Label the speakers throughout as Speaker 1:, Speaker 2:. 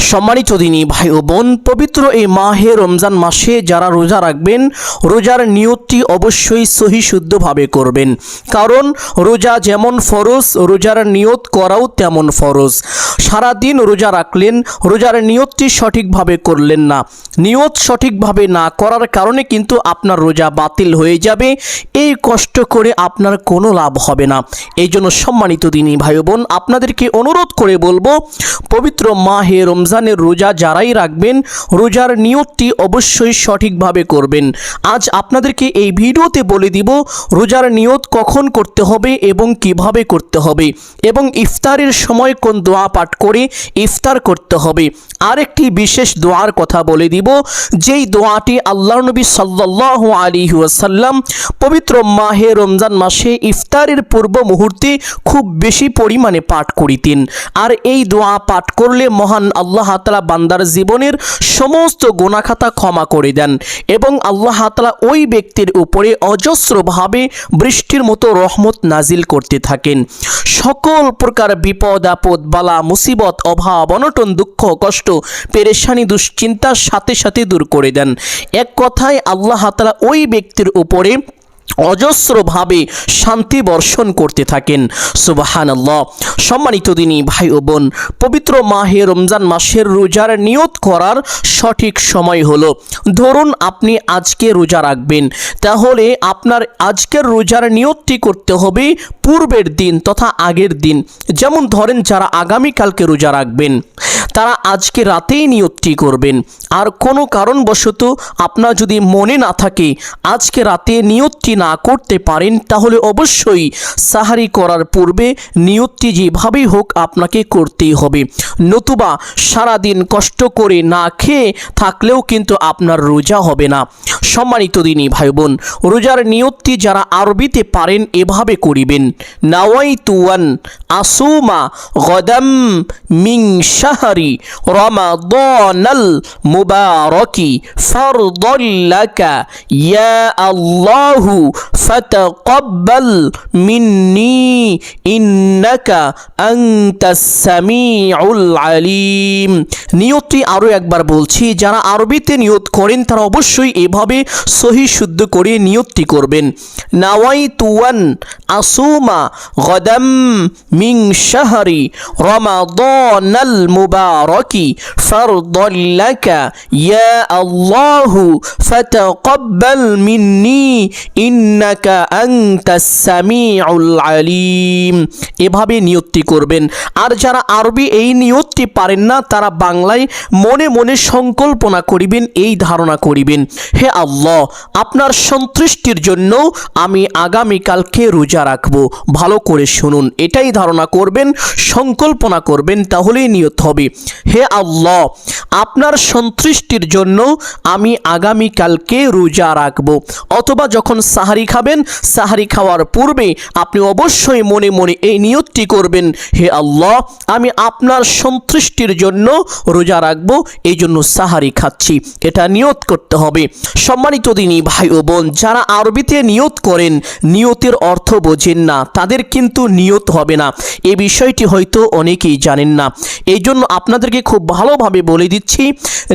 Speaker 1: সম্মানিত দিনী ভাই ও বোন, পবিত্র এই মাহে রমজান মাসে যারা রোজা রাখবেন, রোজার নিয়তটি অবশ্যই সহি শুদ্ধভাবে করবেন। কারণ রোজা যেমন ফরজ, রোজার নিয়ত করাও তেমন ফরজ। সারাদিন রোজা রাখলেন, রোজার নিয়তটি সঠিকভাবে করলেন না, নিয়ত সঠিকভাবে না করার কারণে কিন্তু আপনার রোজা বাতিল হয়ে যাবে। এই কষ্ট করে আপনার কোনো লাভ হবে না। এই জন্য সম্মানিত দিনী ভাই বোন, আপনাদেরকে অনুরোধ করে বলবো, পবিত্র মাহে রমজানের রোজা যারাই রাখবেন, রোজার নিয়তটি অবশ্যই সঠিকভাবে করবেন। আজ আপনাদেরকে এই ভিডিওতে বলে দিব রোজার নিয়ত কখন করতে হবে এবং কিভাবে করতে হবে, এবং ইফতারের সময় কোন দোয়া পাঠ করে ইফতার করতে হবে। আরেকটি বিশেষ দোয়ার কথা বলে দিব, যেই দোয়াটি আল্লাহর নবী সাল্লাল্লাহু আলাইহি ওয়াসাল্লাম পবিত্র মাহে রমজান মাসে ইফতারের পূর্ব মুহূর্তে খুব বেশি পরিমাণে পাঠ করিতেন। আর এই দোয়া পাঠ করলে মহান আল্লাহ তাআলা বান্দার জীবনের সমস্ত গুনাহখাতা ক্ষমা করে দেন এবং আল্লাহ তাআলা ওই ব্যক্তির উপরে অজস্রভাবে বৃষ্টির মতো রহমত নাজিল করতে থাকেন। সকল প্রকার বিপদ আপদ, বালা মুসিবত, অভাব অনটন, দুঃখ কষ্ট, পেরেশানি, দুশ্চিন্তার সাথে সাথে দূর করে দেন। এক কথায় আল্লাহ তাআলা ওই ব্যক্তির উপরে অজস্রভাবে শান্তি বর্ষণ করতে থাকেন। সুবহানাল্লাহ। সম্মানিত দিনী ভাই ও বোন, পবিত্র মাহে রমজান মাসের রোজার নিয়ত করার সঠিক সময় হলো, ধরুন আপনি আজকে রোজা রাখবেন, তাহলে আপনার আজকের রোজার নিয়তটি করতে হবে পূর্বের দিন তথা আগের দিন। যেমন ধরেন যারা আগামীকালকে রোজা রাখবেন, তারা আজকে রাতেই নিয়তটি করবেন। আর কোনো কারণবশত আপনার যদি মনে না থাকে, আজকে রাতে নিয়তটি না করতে পারেন, তাহলে অবশ্যই সাহারি করার পূর্বে নিয়তটি যেভাবেই হোক আপনাকে করতেই হবে। নতুবা সারাদিন কষ্ট করে না খেয়ে থাকলেও কিন্তু আপনার রোজা হবে না। সম্মানিত দিনী ভাই বোন, রোজার নিয়তটি যারা আরবিতে পারেন এভাবে করিবেন, নাওয়াইতু আন আসুমা গাদাম মিন শাহরি রমাদানাল মুবারাকি ফারদাল লাকা ইয়া আল্লাহু ফাতাকাব্বাল মিন্নি ইন্নাকা আনতাস সামিউল আলিম। নিয়তটি আরও একবার বলছি, যারা আরবিতে নিয়ত করেন তারা অবশ্যই এভাবে সহি শুদ্ধ করে নিয়তটি করবেন, নাওয়াইতু আন আসুমা গাদাম মিন শাহরি রমাদানাল মুবারাকি ফারদাল লাকা ইয়া আল্লাহু ফাতাকাব্বাল মিন্নি ইন্নাকা আনতাস সামিউল আলিম। এভাবে নিয়তটি করবেন। আর যারা আরবি এই নিয়তটি পারেন না, তারা বাংলায় মনে মনে সংকল্পনা করিবেন, এই ধারণা করিবেন, হে আল্লাহ, আপনার সন্তুষ্টির জন্য আমি আগামীকালকে রোজা রাখবো। ভালো করে শুনুন, এটাই ধারণা করবেন, সংকল্পনা করবেন, তাহলেই নিয়ত হবে, হে আল্লাহ, আপনার সন্তুষ্টির জন্য আমি আগামীকালকে রোজা রাখবো। অথবা যখন সাহারি খাবেন, সাহারি খাওয়ার পূর্বে আপনি অবশ্যই মনে মনে এই নিয়তটি করবেন, হে আল্লাহ, আমি আপনার সন্তুষ্টির জন্য রোজা রাখবো, এই জন্য সাহারি খাচ্ছি। এটা নিয়ত করতে হবে। সম্মানিত দিনী ভাই ও বোন, যারা আরবিতে নিয়ত করেন, নিয়তের অর্থ বোঝেন না, তাদের কিন্তু নিয়ত হবে না। এই বিষয়টি হয়তো অনেকেই জানেন না। এই জন্য আপনাদেরকে খুব ভালোভাবে বলে দিচ্ছি,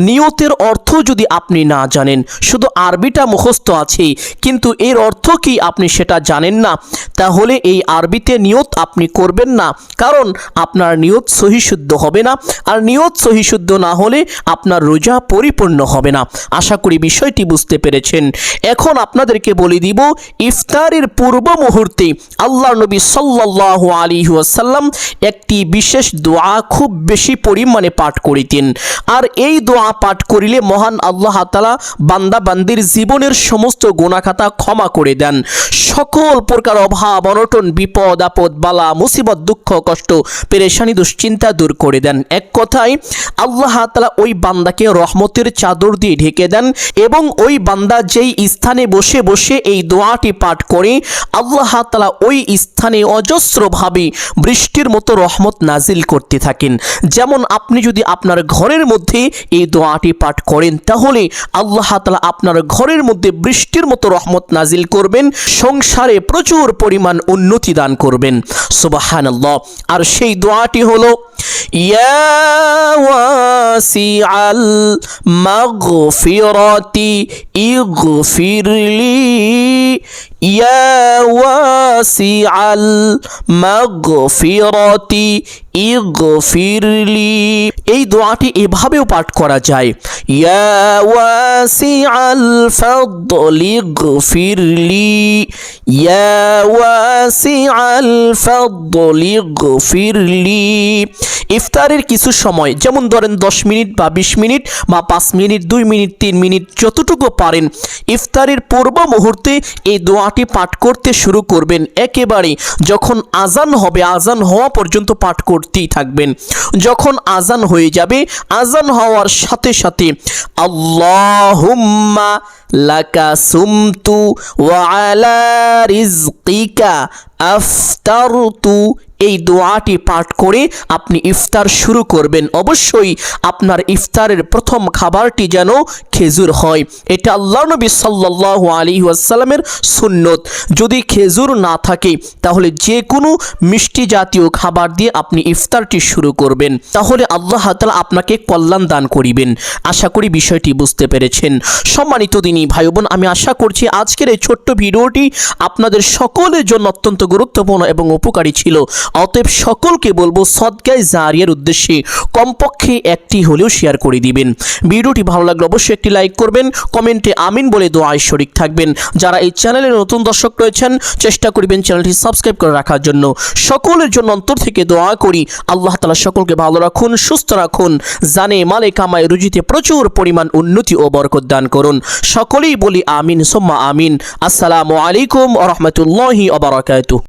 Speaker 1: নিয়তের অর্থ যদি আপনি না জানেন, শুধু আরবিটা মুখস্থ আছে কিন্তু এর অর্থ কি আপনি সেটা জানেন না, তাহলে এই আরবিতে নিয়ত আপনি করবেন না, কারণ আপনার নিয়ত সহি শুদ্ধ হবে না। আর নিয়ত সহি শুদ্ধ না হলে আপনার রোজা পরিপূর্ণ হবে না। আশা করি বিষয়টি বুঝতে পেরেছেন। এখন আপনাদেরকে বলে দিব, ইফতারের পূর্ব মুহূর্তে আল্লাহর নবী সাল্লাল্লাহু আলাইহি ওয়াসাল্লাম একটি বিশেষ দোয়া খুব বেশি পরিমাণে পাঠ করিতেন। আর এই দোয়া পাঠ করিলে মহান আল্লাহ তাআলা বান্দা বান্দির জীবনের সমস্ত গুনাহখাতা ক্ষমা করে দেন। সকল প্রকার অভাব অনটন, বিপদ আপদ, বালা মুসিবত, দুঃখ কষ্ট, পেরেশানি, দুশ্চিন্তা দূর করে দেন। এক কথায় আল্লাহ তাআলা ওই বান্দাকে রহমতের চাদর দিয়ে ঢেকে দেন এবং ওই বান্দা যেই স্থানে বসে বসে এই দোয়াটি পাঠ করে, আল্লাহ তাআলা ওই স্থানে অজস্রভাবে বৃষ্টির মতো রহমত নাজিল করতে থাকেন। যেমন আপনি যদি আপনার ঘরের মধ্যে এই দোয়াটি পাঠ করেন, তাহলে আল্লাহ তাআলা আপনার ঘরের মধ্যে বৃষ্টির মতো রহমত নাজিল করবেন, সংসারে প্রচুর পরিমাণ উন্নতি দান করবেন। সুবহানাল্লাহ। আর সেই দোয়াটি হলো, ইয়া ওয়াসিআল মাগফিরাতি ইগফিরলি ইয়া ওয়াসিআল মাগফিরাতি ইগফিরলি। এই দোয়াটি এভাবেও পাঠ করা যায়, ইয়া ওয়াসিআল ফাদলি ইগফিরলি ইয়া ওয়াসিআল ফাদলি ইগফিরলি। ইফতারের কিছু সময়, যেমন ধরেন 10 মিনিট বা 20 মিনিট বা 5 মিনিট, 2 মিনিট, 3 মিনিট, যতটুকু পারেন ইফতারের পূর্ব মুহূর্তে এই দোয়াটি পাঠ করতে শুরু করবেন। একেবারে যখন আজান হবে, আজান হওয়া পর্যন্ত পাঠ করতেই থাকবেন। যখন আজান হয়ে যাবে, আজান হওয়ার সাথে সাথে আল্লাহুম্মা লাকা সুমতু ওয়া আলা রিজকিকা আফতারতু, এই দোয়াটি পাঠ করে আপনি ইফতার শুরু করবেন। অবশ্যই আপনার ইফতারের প্রথম খাবারটি যেন খেজুর হয়। এটা আল্লাহ নবী সাল্লাল্লাহু আলাইহি ওয়াসাল্লামের সুন্নত। যদি খেজুর না থাকে তাহলে যে কোনো মিষ্টি জাতীয় খাবার দিয়ে আপনি ইফতারটি শুরু করবেন, তাহলে আল্লাহ তাআলা আপনাকে কল্যাণ দান করিবেন। আশা করি বিষয়টি বুঝতে পেরেছেন। সম্মানিত দিনী ভাই বোন, আমি আশা করছি আজকের এই ছোট্ট ভিডিওটি আপনাদের সকলের জন্য অত্যন্ত গুরুত্বপূর্ণ এবং উপকারী ছিল। অতএব সকলকে বলবো সদকায়ে জারিয়ার উদ্দেশ্যে কমপক্ষে একটি হলেও শেয়ার করে দিবেন। ভিডিওটি ভালো লাগলে অবশ্যই একটি লাইক করবেন, কমেন্টে আমিন বলে দোয়ায় শরীক থাকবেন। যারা এই চ্যানেলে নতুন দর্শক রয়েছেন চেষ্টা করবেন চ্যানেলটি সাবস্ক্রাইব করে রাখার জন্য। সকলের জন্য অন্তর থেকে দোয়া করি আল্লাহ তাআলা সকলকে ভালো রাখুন, সুস্থ রাখুন, জানে মালে কামায় রুজিতে প্রচুর পরিমাণ উন্নতি ও বরকত দান করুন। সকলেই বলি আমিন সুম্মা আমিন। আসসালামু আলাইকুম ওয়া রাহমাতুল্লাহি ওয়া বারাকাতুহু।